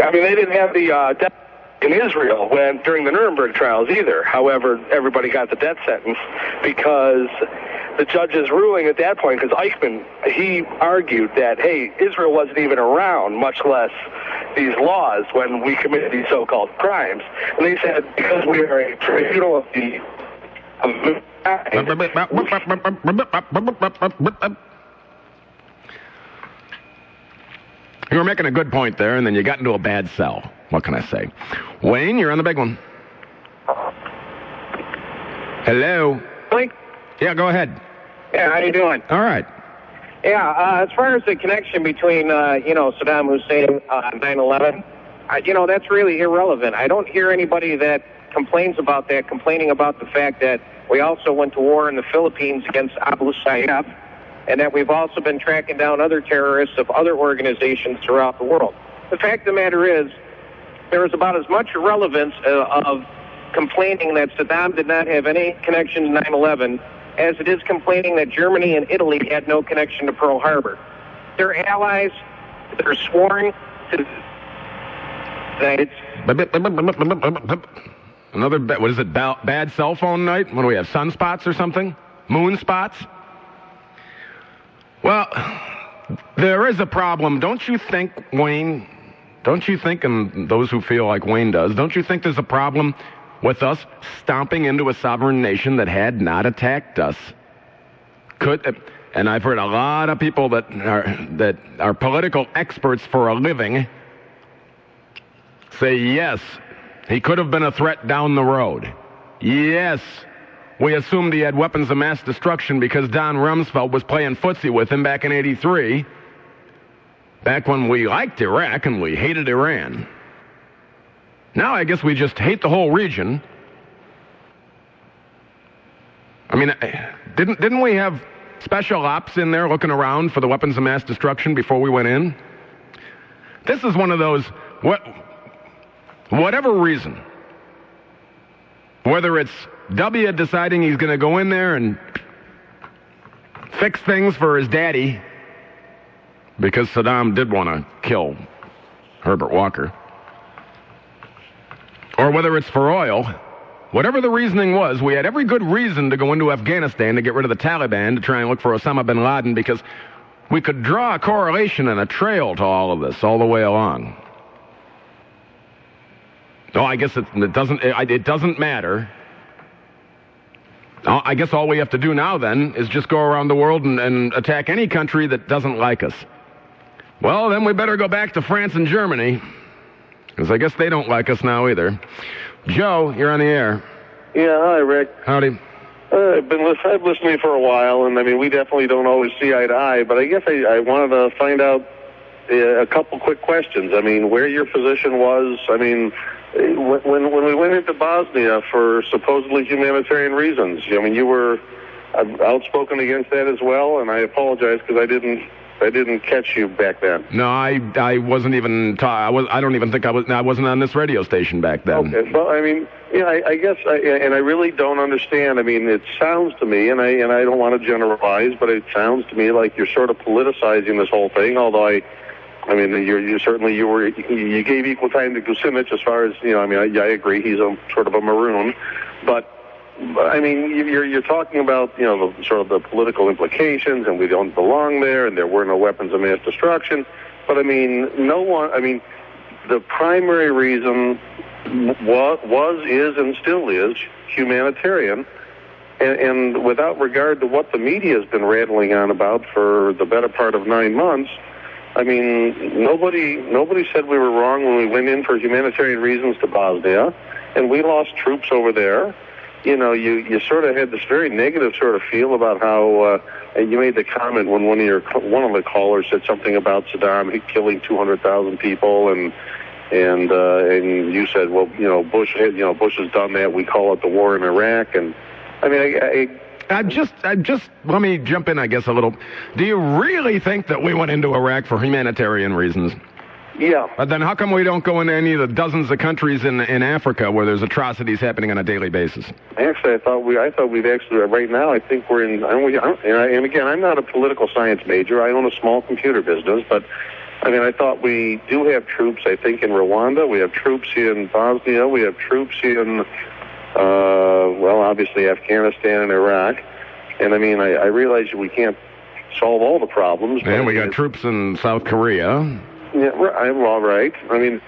I mean, they didn't have the death in Israel during the Nuremberg trials either. However, everybody got the death sentence because the judge's ruling at that point, because Eichmann, he argued that, hey, Israel wasn't even around, much less these laws, when we committed these so-called crimes. And they said, because we are a tribunal of the... You were making a good point there, and then you got into a bad sell. What can I say? Wayne, you're on the big one. Hello? Mike? Yeah, go ahead. Yeah, how you doing? All right. Yeah, as far as the connection between, Saddam Hussein and 9/11, that's really irrelevant. I don't hear anybody that complains about that, complaining about the fact that we also went to war in the Philippines against Abu Sayyaf, and that we've also been tracking down other terrorists of other organizations throughout the world. The fact of the matter is, there is about as much relevance of complaining that Saddam did not have any connection to 9/11 as it is complaining that Germany and Italy had no connection to Pearl Harbor. They're allies. They're sworn to... Another, what is it, bad cell phone night? What do we have, sunspots or something? Moon spots? Well, there is a problem. Don't you think, Wayne, don't you think, and those who feel like Wayne does, don't you think there's a problem with us stomping into a sovereign nation that had not attacked us? And I've heard a lot of people that are political experts for a living say, yes, he could have been a threat down the road. Yes, we assumed he had weapons of mass destruction because Don Rumsfeld was playing footsie with him back in '83, back when we liked Iraq and we hated Iran. Now I guess we just hate the whole region. I mean, didn't we have special ops in there looking around for the weapons of mass destruction before we went in? This is one of those, whatever reason, whether it's W deciding he's going to go in there and fix things for his daddy, because Saddam did want to kill Herbert Walker, or whether it's for oil, whatever the reasoning was, we had every good reason to go into Afghanistan to get rid of the Taliban, to try and look for Osama bin Laden, because we could draw a correlation and a trail to all of this all the way along. No, I guess it doesn't matter. I guess all we have to do now, then, is just go around the world and attack any country that doesn't like us. Well, then we better go back to France and Germany, because I guess they don't like us now either. Joe, you're on the air. Yeah, hi, Rick. Howdy. I've listened to you for a while, and I mean, we definitely don't always see eye to eye, but I guess I wanted to find out a couple quick questions. I mean, where your position was. I mean, when we went into Bosnia for supposedly humanitarian reasons, I mean, you were outspoken against that as well, and I apologize because I didn't catch you back then. No, I wasn't even. I don't even think I was. I wasn't on this radio station back then. Okay. Well, I mean, yeah, I guess, and I really don't understand. I mean, it sounds to me, and I don't want to generalize, but it sounds to me like you're sort of politicizing this whole thing. Although I mean, you gave equal time to Kucinich as far as, I mean, I agree, he's a sort of a maroon, but I mean, you're talking about, sort of the political implications, and we don't belong there, and there were no weapons of mass destruction, but I mean, the primary reason was, is, and still is humanitarian, and without regard to what the media has been rattling on about for the better part of 9 months, I mean, nobody said we were wrong when we went in for humanitarian reasons to Bosnia, and we lost troops over there. You sort of had this very negative sort of feel about how, and you made the comment when one of the callers said something about Saddam killing 200,000 people, and you said, well, Bush has done that. We call it the war in Iraq, and I mean, let me jump in, I guess, a little. Do you really think that we went into Iraq for humanitarian reasons? Yeah. But then how come we don't go into any of the dozens of countries in Africa where there's atrocities happening on a daily basis? Actually, I thought we'd actually, right now, I think we're in, and again, I'm not a political science major. I own a small computer business, but I mean, I thought we do have troops, I think, in Rwanda. We have troops in Bosnia. We have troops in, obviously Afghanistan and Iraq. And, I mean, I realize we can't solve all the problems. And we got troops in South Korea. Yeah, well, right. And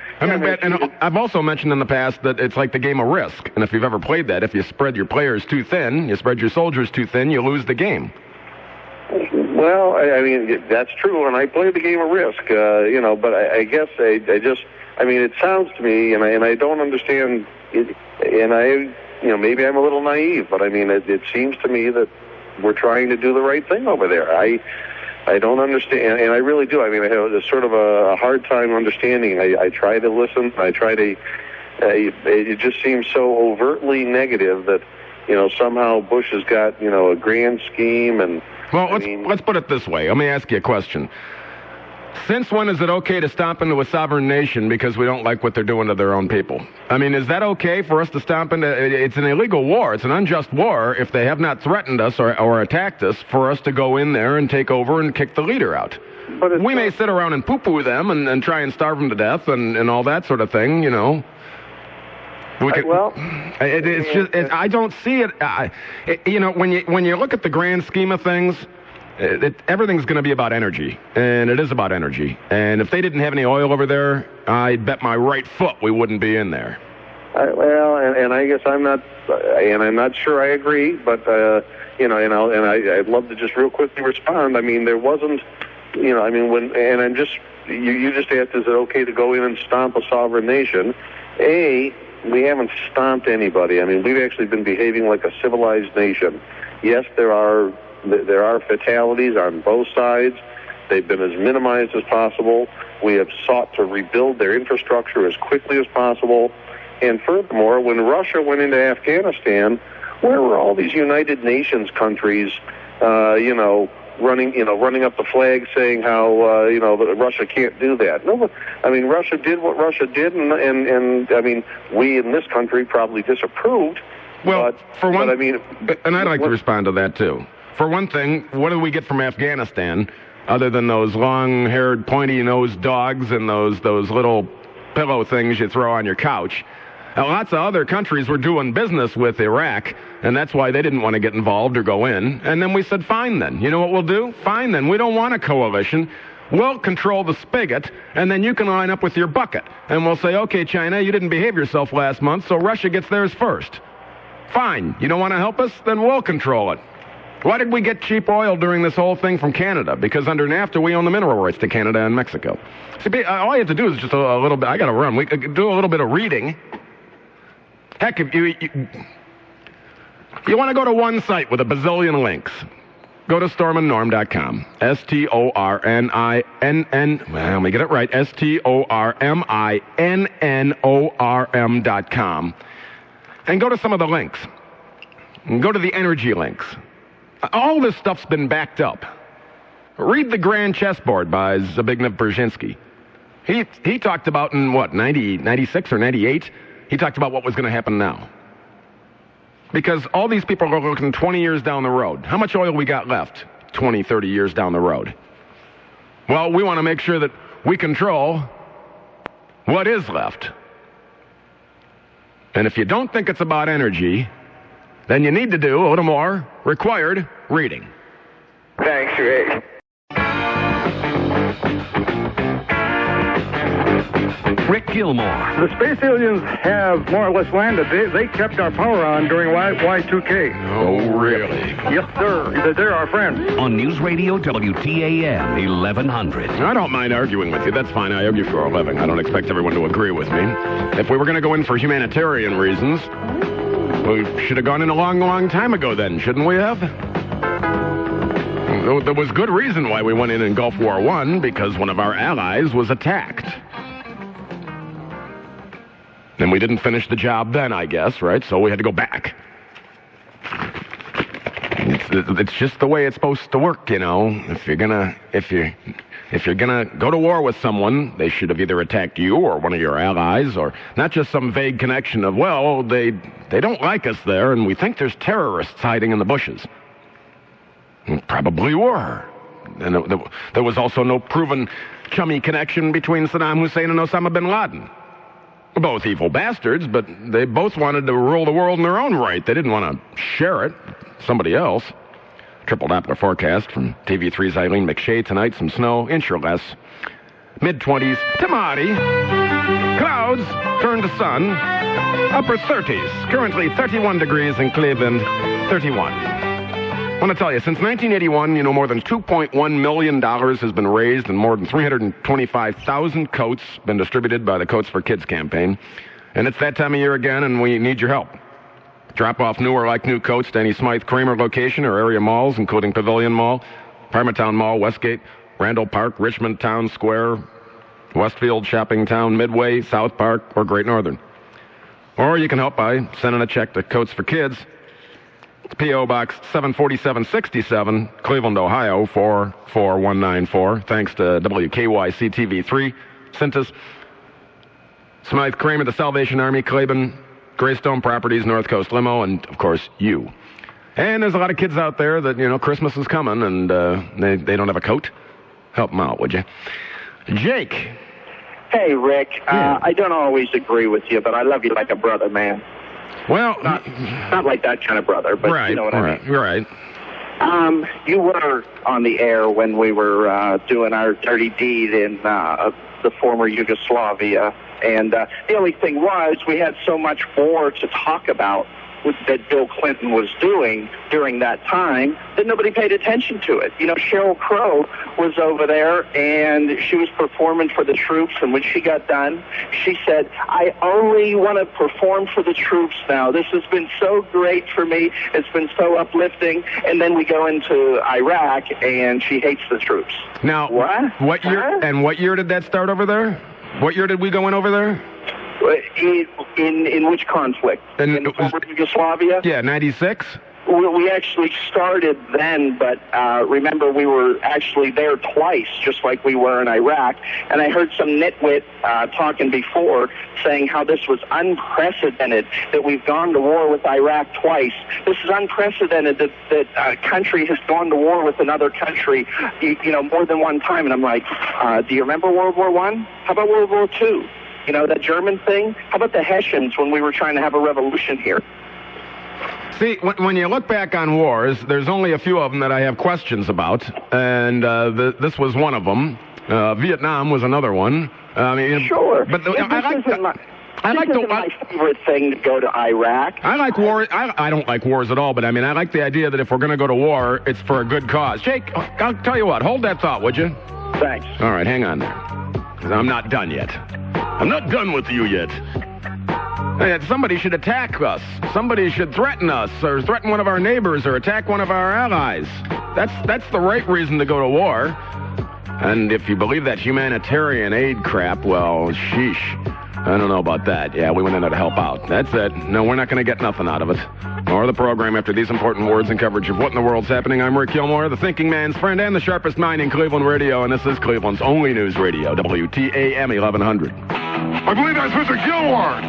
I've also mentioned in the past that it's like the game of Risk. And if you've ever played that, if you spread your players too thin, you spread your soldiers too thin, you lose the game. Well, I mean, that's true, and I play the game of Risk, but I guess it sounds to me, and I don't understand, and maybe I'm a little naive, but I mean, it seems to me that we're trying to do the right thing over there. I don't understand, and I really do. I mean, I have sort of a hard time understanding. I try to listen, it just seems so overtly negative that, somehow Bush has got, a grand scheme and... Well, let's put it this way. Let me ask you a question. Since when is it okay to stomp into a sovereign nation because we don't like what they're doing to their own people? I mean, is that okay for us to stomp into... It's an illegal war. It's an unjust war if they have not threatened us or attacked us for us to go in there and take over and kick the leader out. But we may sit around and poo-poo them and try and starve them to death and all that sort of thing, I don't see it. When you look at the grand scheme of things, everything's going to be about energy, and it is about energy. And if they didn't have any oil over there, I'd bet my right foot we wouldn't be in there. I guess I'm not sure I agree, but I'd love to just real quickly respond. I mean, there wasn't, you just asked, is it okay to go in and stomp a sovereign nation? We haven't stomped anybody. I mean, we've actually been behaving like a civilized nation. Yes, there are fatalities on both sides. They've been as minimized as possible. We have sought to rebuild their infrastructure as quickly as possible. And furthermore, when Russia went into Afghanistan, where were all these United Nations countries, running up the flag saying how, that Russia can't do that? No, I mean, Russia did what Russia did, and I mean, we in this country probably disapproved. Well, and I'd like to to respond to that, too. For one thing, what do we get from Afghanistan other than those long-haired, pointy-nosed dogs and those little pillow things you throw on your couch? Now, lots of other countries were doing business with Iraq, and that's why they didn't want to get involved or go in. And then we said, fine then. You know what we'll do? Fine then. We don't want a coalition. We'll control the spigot, and then you can line up with your bucket. And we'll say, okay, China, you didn't behave yourself last month, so Russia gets theirs first. Fine. You don't want to help us? Then we'll control it. Why did we get cheap oil during this whole thing from Canada? Because under NAFTA, we own the mineral rights to Canada and Mexico. See, all you have to do is just a little bit. I got to run. We could do a little bit of reading. Heck, if you want to go to one site with a bazillion links, go to stormandnorm.com. STORMINNN. Well, let me get it right. STORMINNORM.com. And go to some of the links. And go to the energy links. All this stuff's been backed up. Read The Grand Chessboard by Zbigniew Brzezinski. He talked about in, 96 or 98? He talked about what was going to happen now. Because all these people are looking 20 years down the road. How much oil we got left 20, 30 years down the road? Well, we want to make sure that we control what is left. And if you don't think it's about energy, then you need to do a little more required reading. Thanks, Rick. Rick Gilmore. The space aliens have more or less landed. They kept our power on during Y2K. Oh, really? Yes, sir. They're our friends. On News Radio WTAM 1100. I don't mind arguing with you. That's fine. I argue for a living. I don't expect everyone to agree with me. If we were going to go in for humanitarian reasons, we should have gone in a long, long time ago then, shouldn't we have? There was good reason why we went in Gulf War I, because one of our allies was attacked. And we didn't finish the job then, I guess, right? So we had to go back. It's just the way it's supposed to work, you know. If you're gonna go to war with someone, they should have either attacked you or one of your allies, or not just some vague connection of, well, they don't like us there, and we think there's terrorists hiding in the bushes. And probably were. And there was also no proven chummy connection between Saddam Hussein and Osama bin Laden. Both evil bastards, but they both wanted to rule the world in their own right. They didn't want to share it with somebody else. Triple Doppler forecast from TV3's Eileen McShay tonight. Some snow, inch or less. Mid-20s, Tamati. Clouds turn to sun. Upper 30s. Currently 31 degrees in Cleveland. 31. I want to tell you, since 1981, more than $2.1 million has been raised and more than 325,000 coats been distributed by the Coats for Kids campaign. And it's that time of year again, and we need your help. Drop off new or like-new coats to any Smythe Kramer location or area malls, including Pavilion Mall, Parmatown Mall, Westgate, Randall Park, Richmond Town Square, Westfield Shopping Town, Midway, South Park, or Great Northern. Or you can help by sending a check to Coats for Kids. It's P.O. Box 74767, Cleveland, Ohio, 44194. Thanks to WKYC TV3, Cintas, Smythe Kramer, the Salvation Army, Claiborne, Greystone Properties, North Coast Limo, and, of course, you. And there's a lot of kids out there that, Christmas is coming, and they don't have a coat. Help them out, would you? Jake. Hey, Rick. Yeah. I don't always agree with you, but I love you like a brother, man. Well, not like that kind of brother, but right, you know what I mean. Right. You were on the air when we were doing our dirty deed in the former Yugoslavia, and the only thing was we had so much more to talk about that Bill Clinton was doing during that time that nobody paid attention to it. Sheryl Crow was over there, and she was performing for the troops, and when she got done, she said, I only want to perform for the troops now. This has been so great for me. It's been so uplifting. And then we go into Iraq, and she hates the troops. Now, what year? And what year did that start over there? What year did we go in over there? In which conflict? In former Yugoslavia? Yeah, 96? We actually started then, but remember we were actually there twice, just like we were in Iraq. And I heard some nitwit talking before saying how this was unprecedented, that we've gone to war with Iraq twice. This is unprecedented that a country has gone to war with another country, more than one time. And I'm like, do you remember World War I? How about World War II? That German thing? How about the Hessians when we were trying to have a revolution here? See, when you look back on wars, there's only a few of them that I have questions about, and this was one of them. Vietnam was another one. Sure. But I like my favorite thing to go to Iraq. I like war. I don't like wars at all, but I like the idea that if we're going to go to war, it's for a good cause. Jake, I'll tell you what. Hold that thought, would you? Thanks. All right, hang on there, because I'm not done yet. I'm not done with you yet. Somebody should attack us. Somebody should threaten us, or threaten one of our neighbors, or attack one of our allies. That's the right reason to go to war. And if you believe that humanitarian aid crap, well, sheesh. I don't know about that. Yeah, we went in there to help out. That's it. No, we're not going to get nothing out of it. Or the program after these important words and coverage of what in the world's happening. I'm Rick Gilmore, the thinking man's friend and the sharpest mind in Cleveland radio, and this is Cleveland's only news radio, WTAM 1100. I believe that's Mr. Gilmore.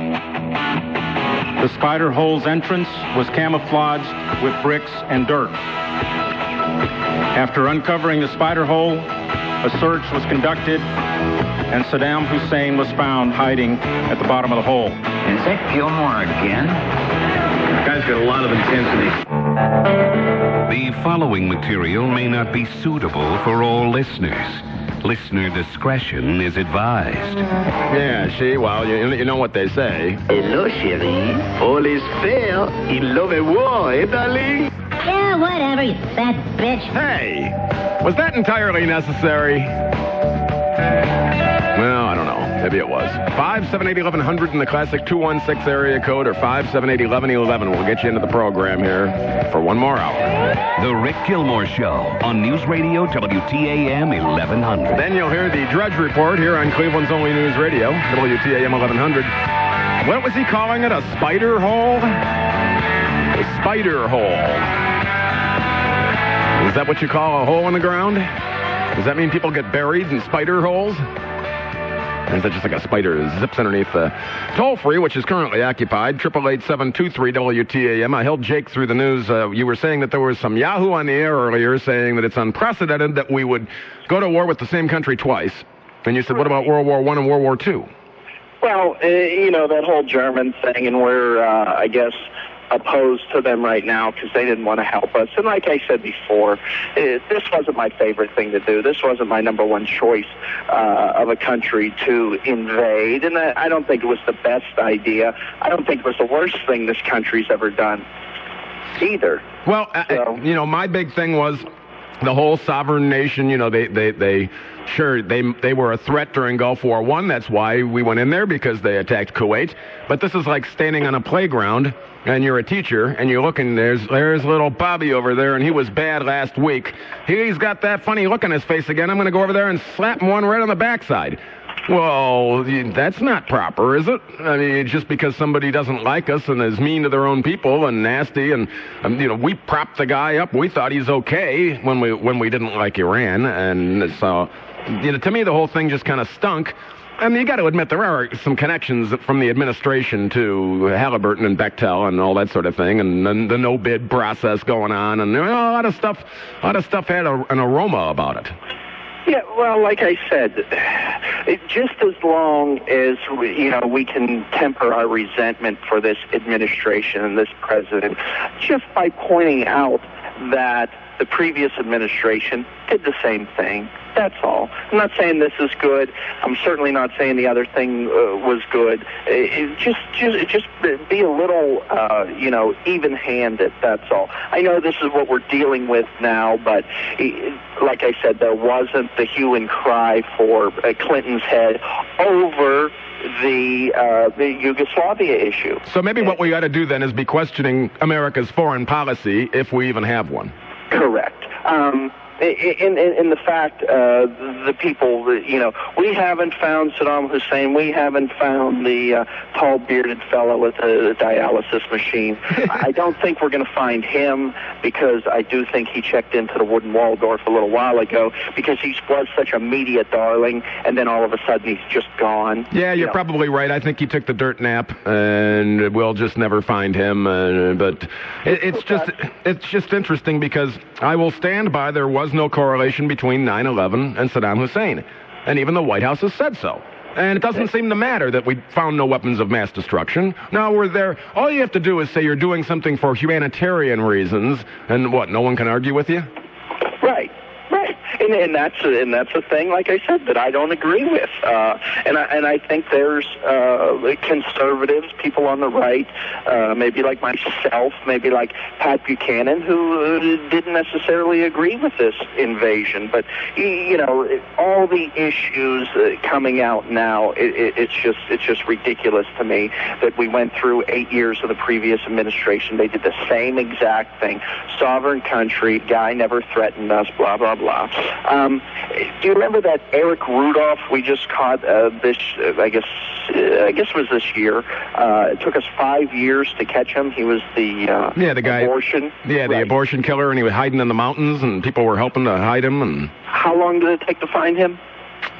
The spider hole's entrance was camouflaged with bricks and dirt. After uncovering the spider hole, a search was conducted, and Saddam Hussein was found hiding at the bottom of the hole. Is that Gilmore again? The guy's got a lot of intensity. The following material may not be suitable for all listeners. Listener discretion is advised. Yeah, well, you know what they say. Hello, chérie. All is fair in love and war, eh, darling? Yeah, whatever, you fat bitch. Hey, was that entirely necessary? Well, I don't know. Maybe it was. 578-1100 in the classic 216 area code, or 578-1111. We'll get you into the program here for one more hour. The Rick Gilmore Show on News Radio WTAM 1100. Then you'll hear the Drudge Report here on Cleveland's only news radio, WTAM 1100. What was he calling it? A spider hole? A spider hole. Is that what you call a hole in the ground? Does that mean people get buried in spider holes? Or is that just like a spider zips underneath the toll-free, which is currently occupied, 888-723-WTAM. I held Jake through the news. You were saying that there was some Yahoo on the air earlier saying that it's unprecedented that we would go to war with the same country twice. And you said, what about World War I and World War II? Well, that whole German thing, and we're, I guess, opposed to them right now because they didn't want to help us. And like I said before, this wasn't my favorite thing to do. This wasn't my number one choice of a country to invade. And I don't think it was the best idea. I don't think it was the worst thing this country's ever done either. Well, my big thing was the whole sovereign nation. They were a threat during Gulf War I. That's why we went in there, because they attacked Kuwait. But this is like standing on a playground and you're a teacher and you look and there's little Bobby over there, and he was bad last week. He's got that funny look on his face again. I'm going to go over there and slap him one right on the backside. Well, that's not proper, is it? I mean, just because somebody doesn't like us and is mean to their own people and nasty, and we propped the guy up. We thought he's okay when we didn't like Iran, and so to me the whole thing just kind of stunk. I mean, you got to admit there are some connections from the administration to Halliburton and Bechtel and all that sort of thing, and the no-bid process going on, and a lot of stuff had an aroma about it. Yeah, well, like I said, just as long as we can temper our resentment for this administration and this president, just by pointing out that the previous administration did the same thing. That's all. I'm not saying this is good. I'm certainly not saying the other thing was good. Just be a little, even-handed. That's all. I know this is what we're dealing with now, but like I said, there wasn't the hue and cry for Clinton's head over the Yugoslavia issue. So maybe what we got to do then is be questioning America's foreign policy, if we even have one. Correct. In the fact, the people, we haven't found Saddam Hussein. We haven't found the tall bearded fellow with the dialysis machine. I don't think we're going to find him, because I do think he checked into the Wooden Waldorf a little while ago, because he was such a media darling, and then all of a sudden he's just gone. Yeah, you're probably right. I think he took the dirt nap, and we'll just never find him. But it's just interesting, because I will stand by there was no correlation between 9/11 and Saddam Hussein. And even the White House has said so. And it doesn't seem to matter that we found no weapons of mass destruction. Now we're there. All you have to do is say you're doing something for humanitarian reasons, and what, no one can argue with you? Right. And that's a thing, like I said, that I don't agree with. And I think there's conservatives, people on the right, maybe like myself, maybe like Pat Buchanan, who didn't necessarily agree with this invasion. But all the issues coming out now, it's just ridiculous to me that we went through 8 years of the previous administration. They did the same exact thing. Sovereign country, guy never threatened us, blah blah blah. Do you remember that Eric Rudolph we just caught this? I guess it was this year. It took us 5 years to catch him. He was the guy, abortion. Yeah, right. The abortion killer, and he was hiding in the mountains, and people were helping to hide him. And how long did it take to find him?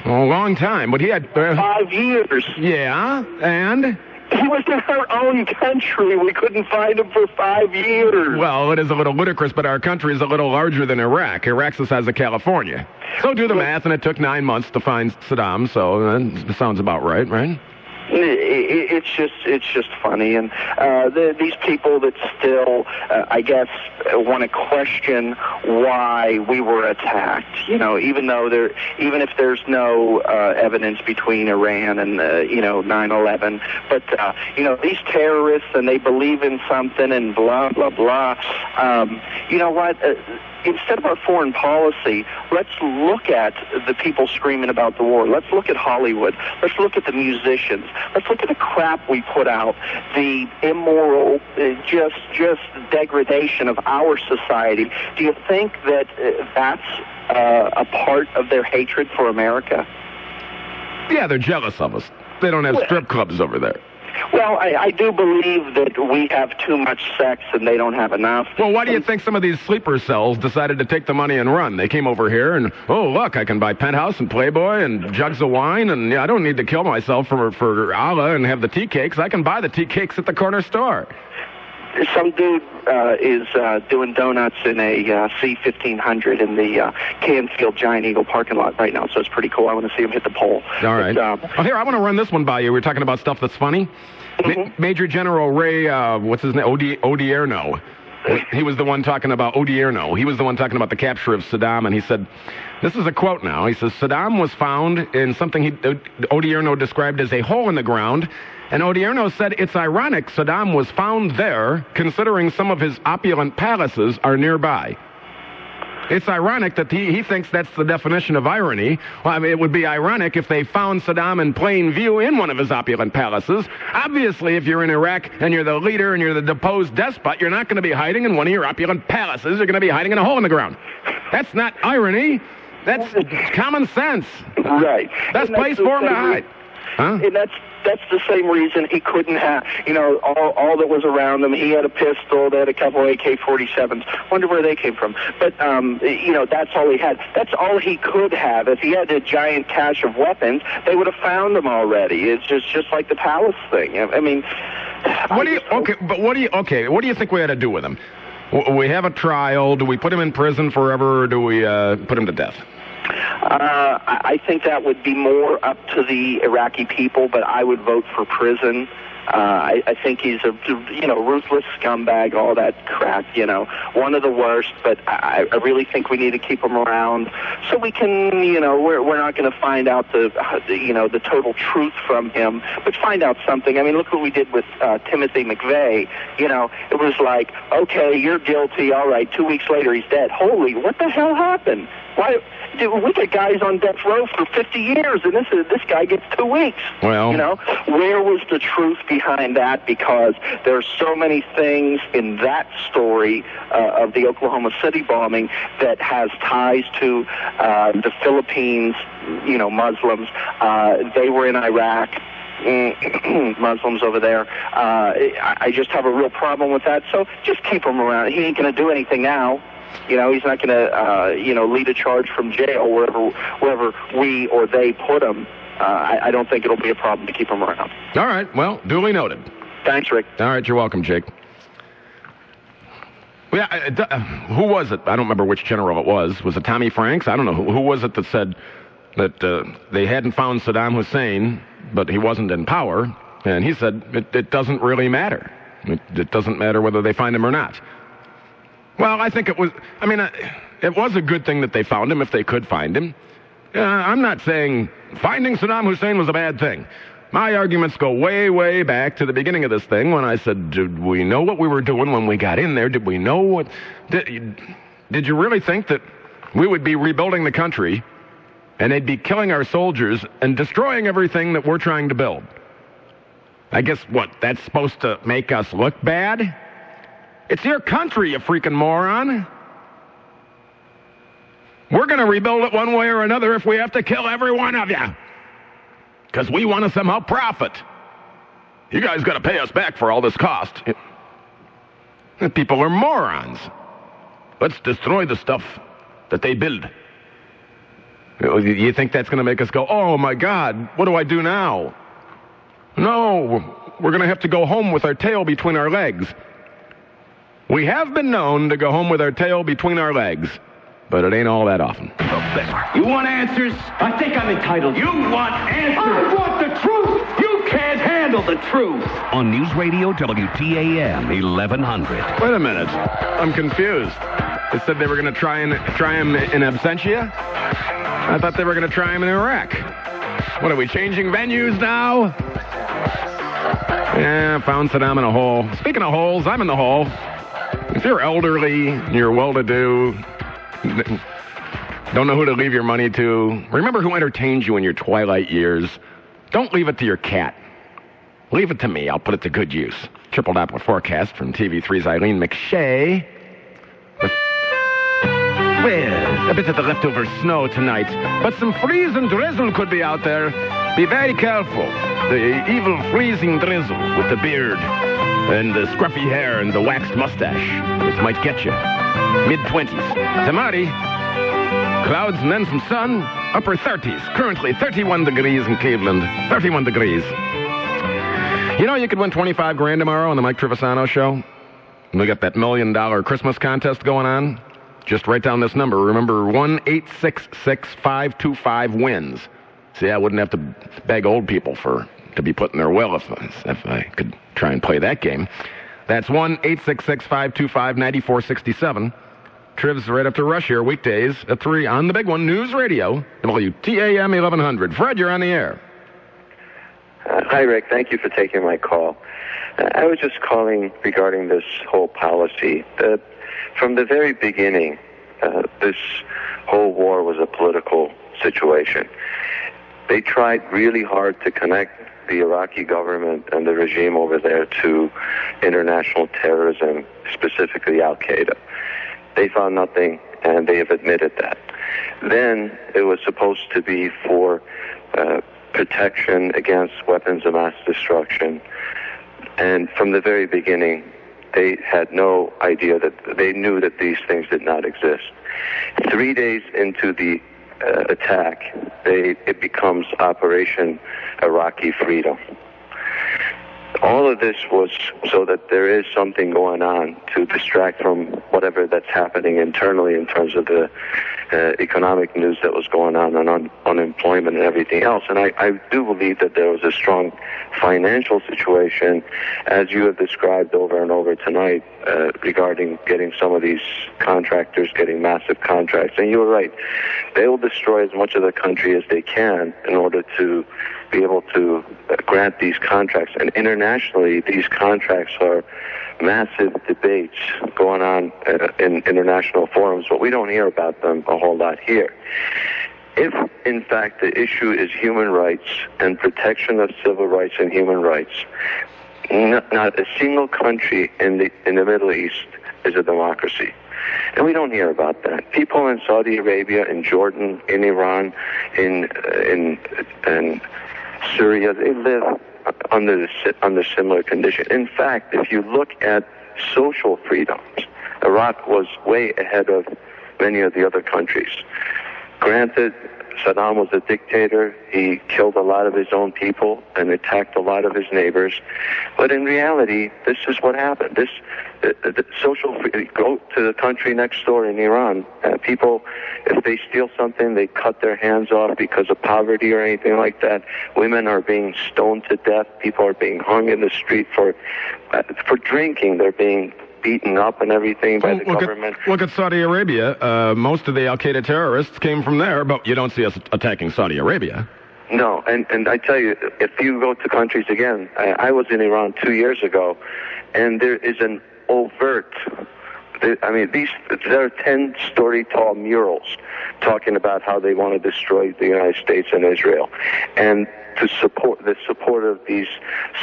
A long time, but he had 5 years. Yeah, and he was in our own country. We couldn't find him for 5 years. Well, it is a little ludicrous, but our country is a little larger than Iraq. Iraq's the size of California. So do the math, and it took 9 months to find Saddam, so that sounds about right? It's just funny, and these people that still, I guess, want to question why we were attacked. Even if there's no evidence between Iran and 9/11, but these terrorists, and they believe in something and blah blah blah. You know what? Instead of our foreign policy, let's look at the people screaming about the war. Let's look at Hollywood. Let's look at the musicians. Let's look at the crap we put out, the immoral, just degradation of our society. Do you think that that's a part of their hatred for America? Yeah, they're jealous of us. They don't have strip clubs over there. Well, I do believe that we have too much sex and they don't have enough. Well, why do you think some of these sleeper cells decided to take the money and run? They came over here and, oh, look, I can buy Penthouse and Playboy and jugs of wine, and I don't need to kill myself for Allah and have the tea cakes. I can buy the tea cakes at the corner store. some dude is doing donuts in a C-1500 in the Canfield Giant Eagle parking lot right now, so it's pretty cool. I want to see him hit the pole. All right. Here, I want to run this one by you. We're talking about stuff that's funny. Major General Ray, what's his name? Odierno. He was the one talking about Odierno. He was the one talking about the capture of Saddam, and he said, this is a quote now. He says, Saddam was found in something Odierno described as a hole in the ground, and Odierno said, it's ironic Saddam was found there, considering some of his opulent palaces are nearby. It's ironic that he thinks that's the definition of irony. Well, I mean, it would be ironic if they found Saddam in plain view in one of his opulent palaces. Obviously, if you're in Iraq and you're the leader and you're the deposed despot, you're not going to be hiding in one of your opulent palaces. You're going to be hiding in a hole in the ground. That's not irony. That's common sense. Right. Best place for him to hide. Huh? And that's the same reason he couldn't have, all that was around him. He had a pistol, they had a couple AK-47s. Wonder where they came from. But, that's all he had. That's all he could have. If he had a giant cache of weapons, they would have found them already. It's just like the palace thing. I mean... What do you think we ought to do with him? We have a trial. Do we put him in prison forever, or do we put him to death? I think that would be more up to the Iraqi people, but I would vote for prison. I think he's a, ruthless scumbag, all that crap, one of the worst, but I really think we need to keep him around so we can, we're not going to find out the total truth from him, but find out something. I mean, look what we did with Timothy McVeigh. It was like, okay, you're guilty, all right, 2 weeks later he's dead. Holy, what the hell happened? Why? Dude, we get guys on death row for 50 years, and this guy gets 2 weeks. Well, where was the truth behind that? Because there's so many things in that story of the Oklahoma City bombing that has ties to the Philippines, Muslims. They were in Iraq. Muslims over there. I just have a real problem with that. So just keep him around. He ain't going to do anything now. He's not going to, lead a charge from jail wherever we or they put him. I don't think it'll be a problem to keep him around. All right. Well, duly noted. Thanks, Rick. All right. You're welcome, Jake. Yeah, who was it? I don't remember which general it was. Was it Tommy Franks? I don't know. Who was it that said that they hadn't found Saddam Hussein, but he wasn't in power? And he said it doesn't really matter. It doesn't matter whether they find him or not. Well, I think it was a good thing that they found him if they could find him. I'm not saying finding Saddam Hussein was a bad thing. My arguments go way, way back to the beginning of this thing when I said, did we know what we were doing when we got in there? Did we know what... Did you really think that we would be rebuilding the country and they'd be killing our soldiers and destroying everything that we're trying to build? I guess, that's supposed to make us look bad? It's your country, you freaking moron. We're going to rebuild it one way or another if we have to kill every one of you. Because we want to somehow profit. You guys got to pay us back for all this cost. People are morons. Let's destroy the stuff that they build. You think that's going to make us go, oh my God, what do I do now? No, we're going to have to go home with our tail between our legs. We have been known to go home with our tail between our legs, but it ain't all that often. You want answers? I think I'm entitled. You want answers? I want the truth. You can't handle the truth. On News Radio WTAM 1100. Wait a minute. I'm confused. They said they were going to try him in absentia? I thought they were going to try him in Iraq. What, are we changing venues now? Yeah, found Saddam in a hole. Speaking of holes, I'm in the hole. If you're elderly, you're well-to-do, don't know who to leave your money to, remember who entertained you in your twilight years. Don't leave it to your cat. Leave it to me. I'll put it to good use. Triple Doppler forecast from TV3's Eileen McShay. Well, a bit of the leftover snow tonight, but some freeze and drizzle could be out there. Be very careful. The evil freezing drizzle with the beard and the scruffy hair and the waxed mustache. It might get you. Mid-20s. Tomorrow, clouds and then some sun. Upper 30s. Currently 31 degrees in Cleveland. 31 degrees. You know you could win $25,000 tomorrow on the Mike Trevisano show? We got that $1 million Christmas contest going on. Just write down this number. Remember, 1-866-525-WINS. See, I wouldn't have to beg old people to be put in their will if I could try and play that game. That's 1-866-525-9467. Triv's right after Rush here, weekdays at 3 on the big one, News Radio, WTAM 1100. Fred, you're on the air. Hi, Rick. Thank you for taking my call. I was just calling regarding this whole policy. From the very beginning, this whole war was a political situation. They tried really hard to connect the Iraqi government and the regime over there to international terrorism, specifically Al-Qaeda. They found nothing, and they have admitted that. Then it was supposed to be for protection against weapons of mass destruction. And from the very beginning, they had no idea that they knew that these things did not exist. 3 days into the attack, it becomes Operation Iraqi Freedom. All of this was so that there is something going on to distract from whatever that's happening internally in terms of the economic news that was going on and unemployment and everything else. And I do believe that there was a strong financial situation, as you have described over and over tonight, regarding getting some of these contractors getting massive contracts. And you were right. They will destroy as much of the country as they can in order to be able to grant these contracts. And internationally, these contracts are massive debates going on in international forums, but we don't hear about them a whole lot here. If, in fact, the issue is human rights and protection of civil rights and human rights, not a single country in the Middle East is a democracy. And we don't hear about that. People in Saudi Arabia, in Jordan, in Iran, in Syria, they live under similar conditions. In fact, if you look at social freedoms, Iraq was way ahead of many of the other countries. Granted, Saddam was a dictator. He killed a lot of his own people and attacked a lot of his neighbors. But in reality, this is what happened. The social go to the country next door in Iran. People, if they steal something, they cut their hands off because of poverty or anything like that. Women are being stoned to death. People are being hung in the street for drinking. They're being beaten up and everything by the government. Look at Saudi Arabia. Most of the Al-Qaeda terrorists came from there, but you don't see us attacking Saudi Arabia. No, and I tell you, if you go to countries again, I was in Iran 2 years ago, and there is an overt, there are 10-story tall murals talking about how they want to destroy the United States and Israel. And to support of these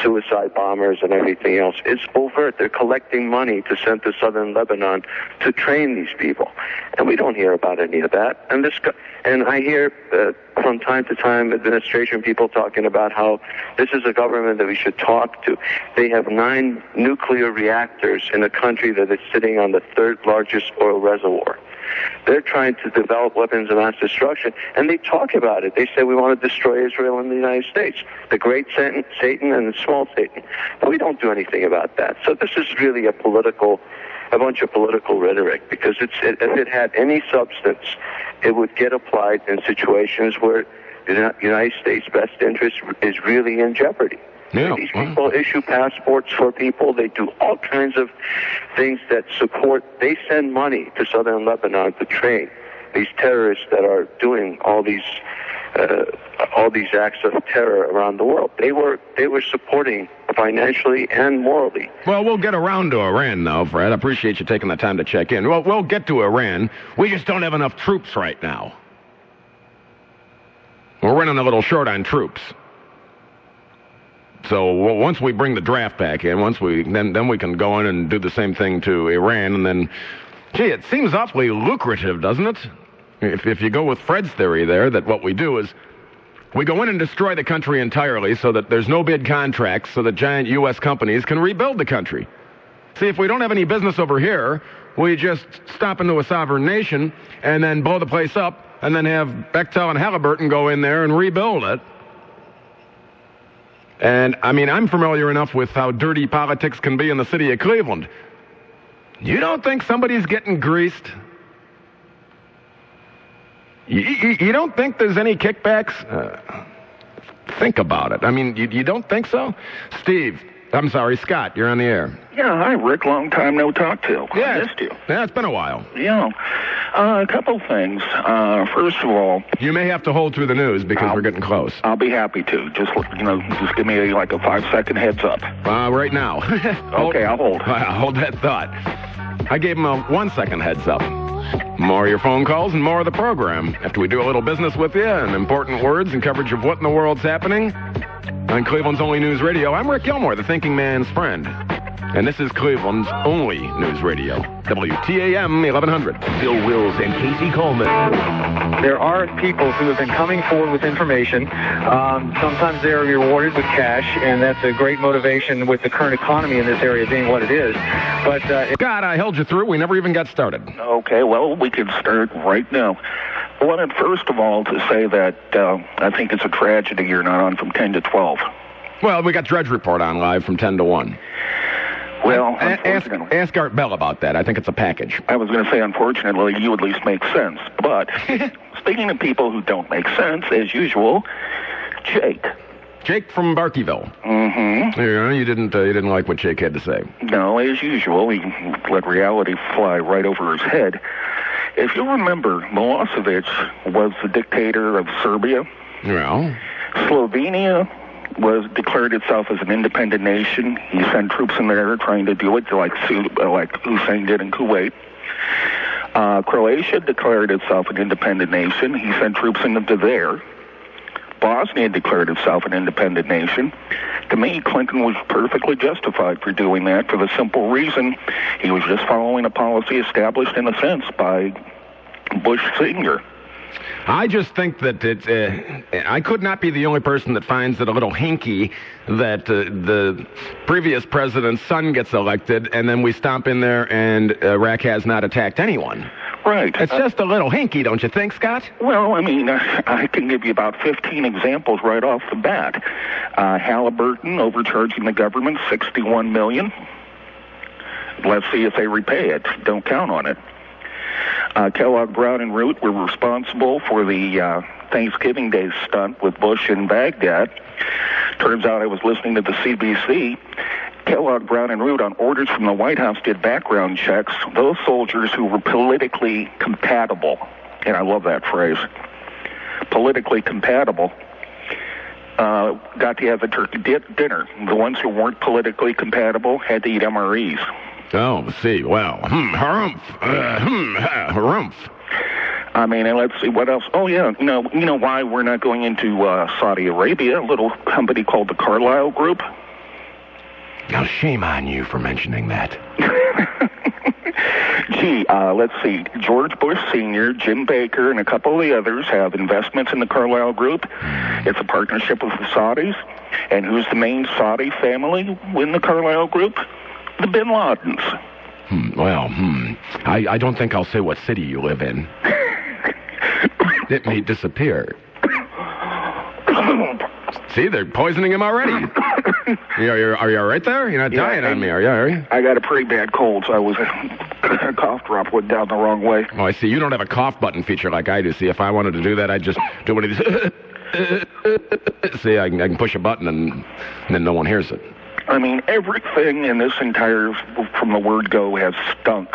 suicide bombers and everything else is overt. They're collecting money to send to southern Lebanon to train these people, and we don't hear about any of that. And I hear from time to time administration people talking about how this is a government that we should talk to. They have 9 nuclear reactors in a country that is sitting on the 3rd largest oil reservoir. They're trying to develop weapons of mass destruction, and they talk about it. They say we want to destroy Israel and the United States, the great Satan and the small Satan. But we don't do anything about that. So this is really a bunch of political rhetoric, because if it had any substance, it would get applied in situations where the United States' best interest is really in jeopardy. Yeah. These people issue passports for people. They do all kinds of things that support. They send money to southern Lebanon to train these terrorists that are doing all these acts of terror around the world. They were supporting financially and morally. Well, we'll get around to Iran, though, Fred. I appreciate you taking the time to check in. Well, we'll get to Iran. We just don't have enough troops right now. We're running a little short on troops. So once we bring the draft back in, then we can go in and do the same thing to Iran, and then, gee, it seems awfully lucrative, doesn't it? If you go with Fred's theory there, that what we do is we go in and destroy the country entirely so that there's no bid contracts, so that giant U.S. companies can rebuild the country. See, if we don't have any business over here, we just stop into a sovereign nation and then blow the place up and then have Bechtel and Halliburton go in there and rebuild it. And, I'm familiar enough with how dirty politics can be in the city of Cleveland. You don't think somebody's getting greased? You don't think there's any kickbacks? Think about it. I mean, you don't think so? Scott, you're on the air. Yeah, hi, Rick. Long time no talk to. Yeah, I missed you. Yeah, it's been a while. Yeah. A couple things. First of all... You may have to hold through the news because we're getting close. I'll be happy to. Just give me a 5-second heads up. Right now. Okay, I'll hold. Hold that thought. I gave him a 1-second heads up. More of your phone calls and more of the program. After we do a little business with you and important words and coverage of what in the world's happening on Cleveland's only news radio, I'm Rick Gilmour, the thinking man's friend. And this is Cleveland's only news radio, WTAM 1100. Bill Wills and Casey Coleman. There are people who have been coming forward with information. Sometimes they are rewarded with cash, and that's a great motivation with the current economy in this area being what it is. But God, I held you through. We never even got started. Okay, well, we can start right now. I wanted, first of all, to say that I think it's a tragedy you're not on from 10 to 12. Well, we got Drudge Report on live from 10 to 1. Well, ask Art Bell about that. I think it's a package. I was going to say, unfortunately, you at least make sense. But speaking of people who don't make sense, as usual, Jake from Barkeyville. Mm-hmm. Yeah, you didn't like what Jake had to say. No, as usual, he let reality fly right over his head. If you remember, Milosevic was the dictator of Serbia. Well, Slovenia was declared itself as an independent nation. He sent troops in there trying to do it like Hussein did in Kuwait. Croatia declared itself an independent nation. He sent troops into there. Bosnia declared itself an independent nation. To me, Clinton was perfectly justified for doing that for the simple reason he was just following a policy established, in a sense, by Bush Sr. I just think that I could not be the only person that finds it a little hinky that the previous president's son gets elected and then we stomp in there and Iraq has not attacked anyone. Right. It's just a little hinky, don't you think, Scott? Well, I mean, I can give you about 15 examples right off the bat. Halliburton overcharging the government $61 million. Let's see if they repay it. Don't count on it. Kellogg, Brown, and Root were responsible for the Thanksgiving Day stunt with Bush in Baghdad. Turns out I was listening to the CBC. Kellogg, Brown, and Root, on orders from the White House, did background checks. Those soldiers who were politically compatible, and I love that phrase, politically compatible, got to have the turkey dinner. The ones who weren't politically compatible had to eat MREs. Oh, see, well, harumph. I mean, and let's see, what else? Oh, yeah, you know why we're not going into Saudi Arabia? A little company called the Carlyle Group. Now, shame on you for mentioning that. Gee, let's see. George Bush Sr., Jim Baker, and a couple of the others have investments in the Carlyle Group. It's a partnership with the Saudis. And who's the main Saudi family in the Carlyle Group? The Bin Ladens. I don't think I'll say what city you live in. It may disappear. See, they're poisoning him already. Are you all right there? You're not dying on me, are you? I got a pretty bad cold, so I was a cough drop went down the wrong way. Oh, I see. You don't have a cough button feature like I do. See, if I wanted to do that, I'd just do one of these. See, I can push a button and then no one hears it. I mean, everything in this entire, from the word go, has stunk.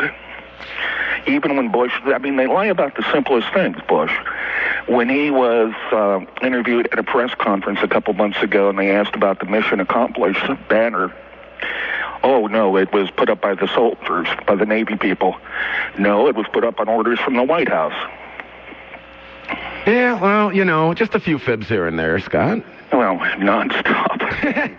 Even when Bush, I mean, they lie about the simplest things, Bush. When he was interviewed at a press conference a couple months ago and they asked about the mission accomplished banner, oh, no, it was put up by the soldiers, by the Navy people. No, it was put up on orders from the White House. Yeah, well, just a few fibs here and there, Scott. Well, nonstop.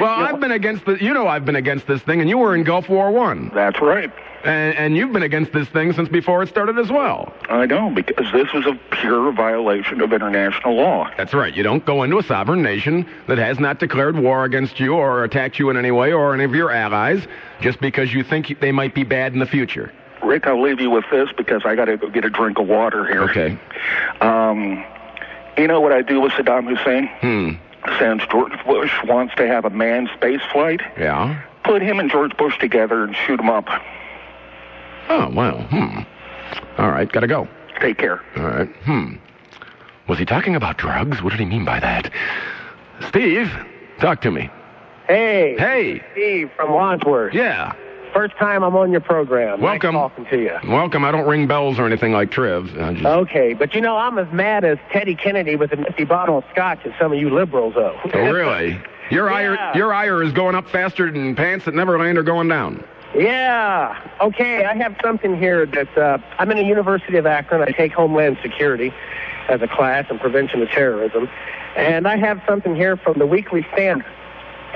Well, I've been against I've been against this thing, and you were in Gulf War I. That's right. And you've been against this thing since before it started as well. I know, because this is a pure violation of international law. That's right. You don't go into a sovereign nation that has not declared war against you or attacked you in any way or any of your allies just because you think they might be bad in the future. Rick, I'll leave you with this because I got to go get a drink of water here. Okay. You know what I do with Saddam Hussein? Since George Bush wants to have a manned space flight, yeah, put him and George Bush together and shoot him up. Oh, well, All right, gotta go. Take care. All right, Was he talking about drugs? What did he mean by that? Steve, talk to me. Hey. Hey. Steve from Wadsworth. Yeah. First time I'm on your program. Welcome. Nice talking to you. Welcome. I don't ring bells or anything like Triv. Okay, but you know, I'm as mad as Teddy Kennedy with an empty bottle of scotch as some of you liberals, though. Oh, really? Your ire is going up faster than pants at Neverland are going down. Yeah. Okay, I have something here that I'm in the University of Akron. I take Homeland Security as a class and prevention of terrorism. And I have something here from the Weekly Standard.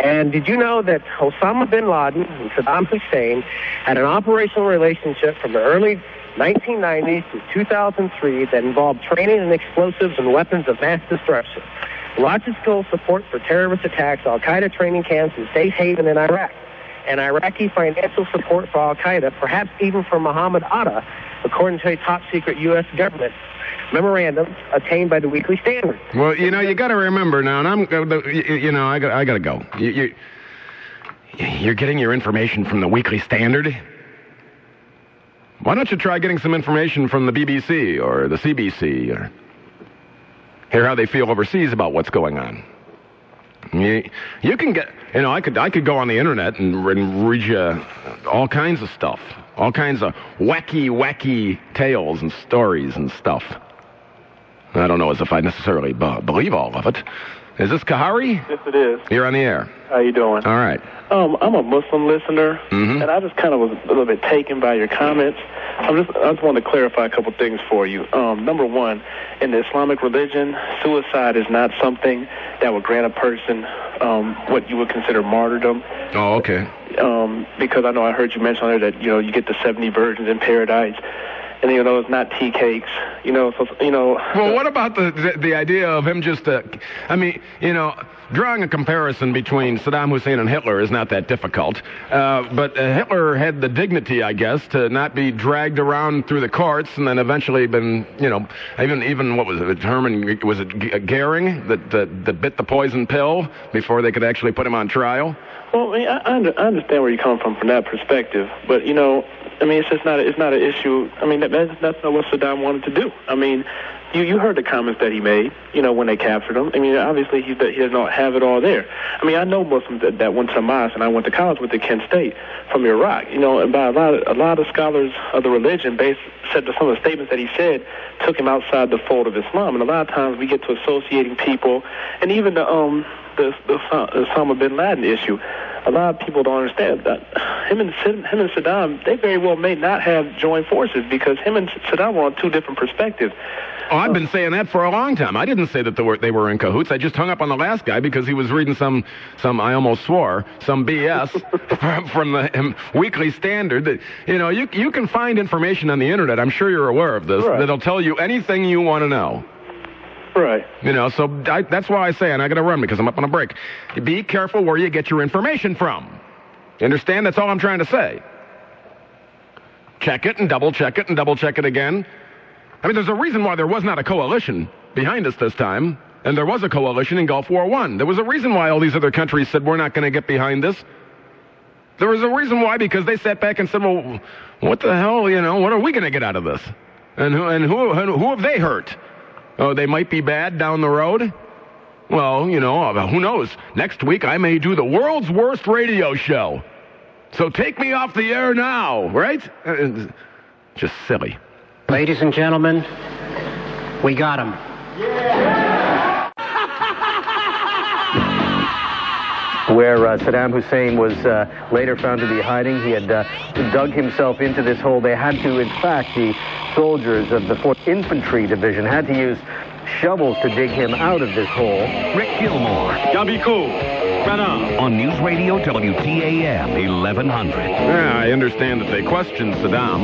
And did you know that Osama bin Laden and Saddam Hussein had an operational relationship from the early 1990s to 2003 that involved training in explosives and weapons of mass destruction, logistical support for terrorist attacks, Al-Qaeda training camps in Safe Haven in Iraq, and Iraqi financial support for Al-Qaeda, perhaps even for Muhammad Atta, according to a top-secret U.S. government memorandum obtained by the Weekly Standard. Well, you know, you got to remember now, and I got to go. You're getting your information from the Weekly Standard? Why don't you try getting some information from the BBC or the CBC or hear how they feel overseas about what's going on? You can get, I could go on the internet and read you all kinds of stuff, all kinds of wacky tales and stories and stuff. I don't know as if I necessarily believe all of it. Is this Kahari? Yes, it is. You're on the air. How you doing? All right. I'm a Muslim listener, and I just kind of was a little bit taken by your comments. I just wanted to clarify a couple things for you. Number one, in the Islamic religion, suicide is not something that would grant a person what you would consider martyrdom. Oh, okay. Because I know I heard you mention there that you get the 70 virgins in paradise. And, it's not tea cakes, Well, what about the idea of him just, drawing a comparison between Saddam Hussein and Hitler is not that difficult. But Hitler had the dignity, I guess, to not be dragged around through the courts and then eventually been, even what was it, Herman, was it Goering that bit the poison pill before they could actually put him on trial? Well, I understand where you're coming from that perspective, but it's just not an issue. That's not what Saddam wanted to do. You heard the comments that he made, when they captured him. Obviously he doesn't have it all there. I know Muslims that went to mosque, and I went to college with at Kent State from Iraq. And by a lot of scholars of the religion said that some of the statements that he said took him outside the fold of Islam. And a lot of times we get to associating people, and even the Osama bin Laden issue. A lot of people don't understand that him and Saddam, they very well may not have joined forces because him and Saddam were on two different perspectives. Oh, I've been saying that for a long time. I didn't say that they were in cahoots. I just hung up on the last guy because he was reading some I almost swore, some BS from the Weekly Standard. That you can find information on the internet. I'm sure you're aware of this. Right. That'll tell you anything you want to know. Right. So that's why I say, and I got to run because I'm up on a break. Be careful where you get your information from. You understand? That's all I'm trying to say. Check it and double check it and double check it again. There's a reason why there was not a coalition behind us this time, and there was a coalition in Gulf War I. There was a reason why all these other countries said, we're not going to get behind this. There was a reason why, because they sat back and said, well, what the hell, what are we going to get out of this? And who have they hurt? Oh, they might be bad down the road? Well, who knows? Next week I may do the world's worst radio show. So take me off the air now, right? Just silly. Ladies and gentlemen, we got him. Where Saddam Hussein was later found to be hiding, he had dug himself into this hole. They had to, in fact, the soldiers of the 4th Infantry Division had to use shovels to dig him out of this hole. Rick Gilmour. On News Radio WTAM 1100. Yeah, I understand that they questioned Saddam,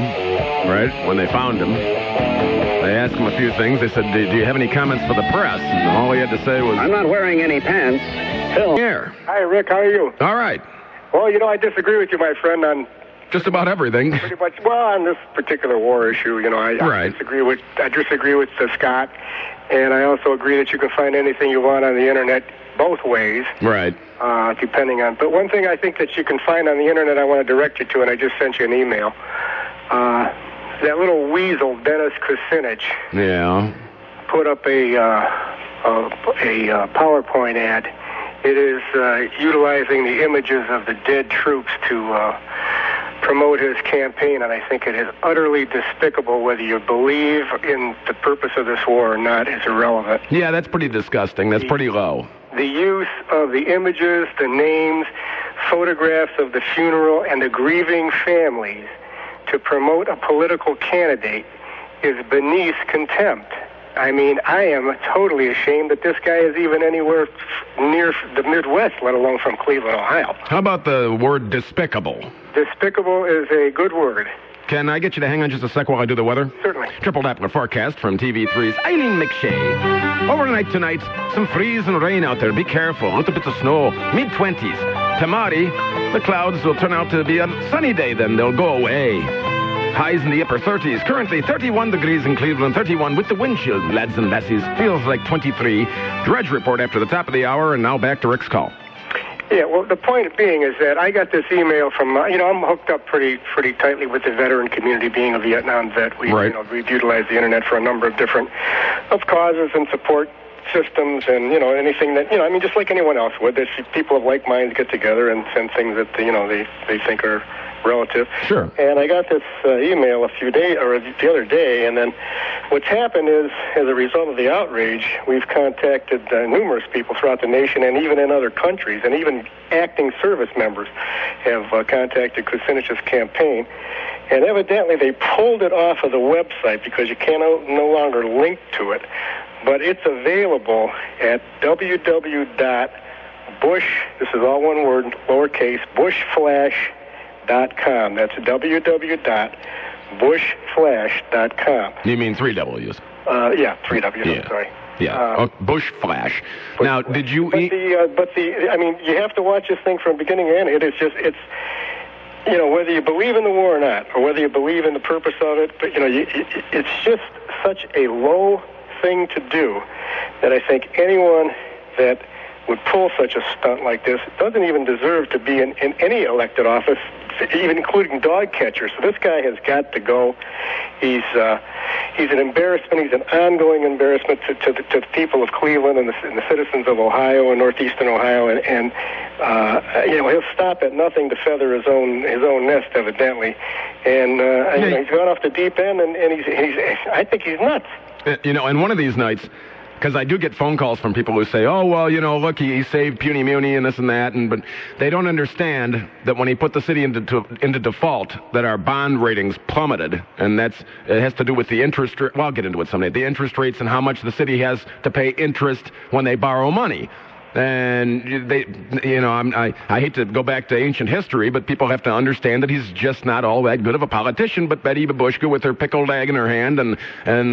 right, when they found him. They asked him a few things. They said, do you have any comments for the press? And all he had to say was, I'm not wearing any pants. Phil. Here. Hi, Rick. How are you? All right. Well, I disagree with you, my friend, on just about everything. Pretty much. Well, on this particular war issue, I disagree with Scott, and I also agree that you can find anything you want on the internet both ways. Right. Depending on. But one thing I think that you can find on the internet, I want to direct you to, and I just sent you an email. that little weasel, Dennis Kucinich, put up a PowerPoint ad. It is utilizing the images of the dead troops to promote his campaign, and I think it is utterly despicable. Whether you believe in the purpose of this war or not is irrelevant. Yeah, that's pretty disgusting. That's pretty low. The use of the images, the names, photographs of the funeral, and the grieving families to promote a political candidate is beneath contempt. I mean, I am totally ashamed that this guy is even anywhere near the Midwest, let alone from Cleveland, Ohio. How about the word despicable? Despicable is a good word. Can I get you to hang on just a sec while I do the weather? Certainly. Triple Doppler forecast from TV3's Eileen McShay. Overnight tonight, some freeze and rain out there. Be careful. A little bit of snow. Mid-20s. Tomorrow, the clouds will turn out to be a sunny day, then they'll go away. Highs in the upper 30s. Currently 31 degrees in Cleveland, 31 with the wind chill, lads and lassies. Feels like 23. Dredge report after the top of the hour, and now back to Rick's call. Yeah, well, the point being is that I got this email from, I'm hooked up pretty tightly with the veteran community, being a Vietnam vet. We've utilized the internet for a number of different causes and support systems and, anything that, just like anyone else would. There's people of like minds get together and send things that, they think are relative. Sure. And I got this email the other day, and then what's happened is, as a result of the outrage, we've contacted numerous people throughout the nation and even in other countries, and even acting service members have contacted Kucinich's campaign. And evidently they pulled it off of the website because you can no longer link to it. But it's available at www.bush, this is all one word, lowercase, bushflash.com. That's www.bushflash.com. You mean 3 W's? Yeah, 3 W's, I'm sorry. Yeah, Bush Flash. Now, did you... you have to watch this thing from beginning to end. It is just, whether you believe in the war or not, or whether you believe in the purpose of it, but, it's just such a low thing to do that I think anyone that would pull such a stunt like this doesn't even deserve to be in any elected office, even including dog catchers. So this guy has got to go. He's an embarrassment. He's an ongoing embarrassment to the people of Cleveland and the citizens of Ohio and northeastern Ohio. And he'll stop at nothing to feather his own nest, evidently. And he's gone off the deep end, and I think he's nuts. And one of these nights, because I do get phone calls from people who say, oh, well, look, he saved Puny Muni and this and that, but they don't understand that when he put the city into default, that our bond ratings plummeted, and it has to do with the interest rate. Well, I'll get into it someday. The interest rates and how much the city has to pay interest when they borrow money. And I hate to go back to ancient history, but people have to understand that he's just not all that good of a politician. But Betty Babushka, with her pickled egg in her hand and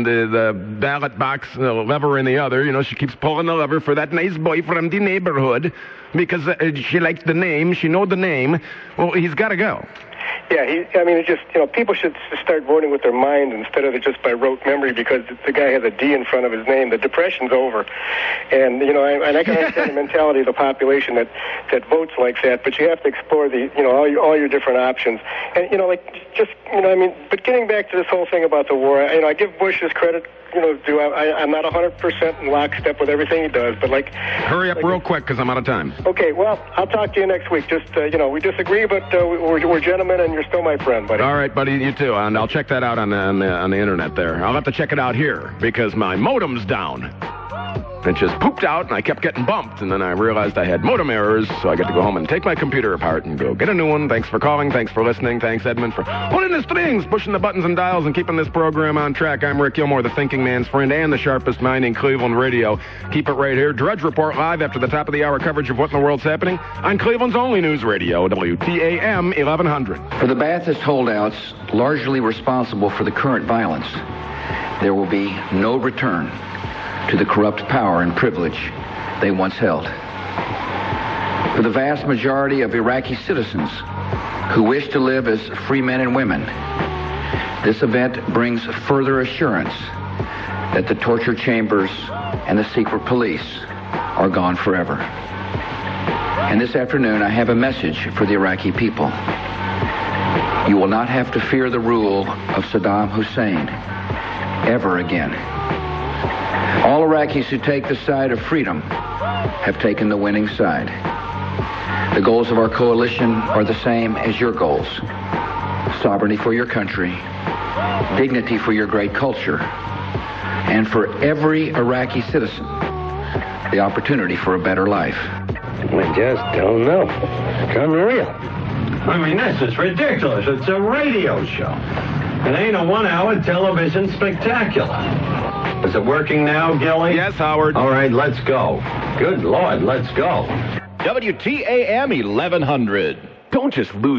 the ballot box lever in the other, she keeps pulling the lever for that nice boy from the neighborhood because she likes the name, she knows the name. Well, he's got to go. Yeah, people should start voting with their mind instead of just by rote memory, because the guy has a D in front of his name. The Depression's over. And, I can understand the mentality of the population that votes like that, but you have to explore all your different options. And, but getting back to this whole thing about the war, I give Bush his credit. I'm not 100% in lockstep with everything he does, but hurry up real quick because I'm out of time. Okay, well, I'll talk to you next week. Just, we disagree, but we're gentlemen, and you're still my friend, buddy. All right, buddy, you too, and I'll check that out on the internet there. I'll have to check it out here because my modem's down. It just pooped out, and I kept getting bumped, and then I realized I had modem errors, so I get to go home and take my computer apart and go get a new one. Thanks for calling. Thanks for listening. Thanks, Edmund, for pulling the strings, pushing the buttons and dials, and keeping this program on track. I'm Rick Gilmore, the thinking man's friend and the sharpest mind in Cleveland radio. Keep it right here. Drudge Report live after the top of the hour coverage of what in the world's happening on Cleveland's only news radio, WTAM 1100. For the Ba'athist holdouts largely responsible for the current violence, there will be no return to the corrupt power and privilege they once held. For the vast majority of Iraqi citizens who wish to live as free men and women, this event brings further assurance that the torture chambers and the secret police are gone forever. And this afternoon, I have a message for the Iraqi people. You will not have to fear the rule of Saddam Hussein ever again. All Iraqis who take the side of freedom have taken the winning side. The goals of our coalition are the same as your goals. Sovereignty for your country, dignity for your great culture, and for every Iraqi citizen, the opportunity for a better life. We just don't know. It's unreal. I mean, this is ridiculous. It's a radio show. It ain't a one-hour television spectacular. Is it working now, Gilly? Yes, Howard. All right, let's go. Good Lord, let's go. WTAM 1100. Don't just lose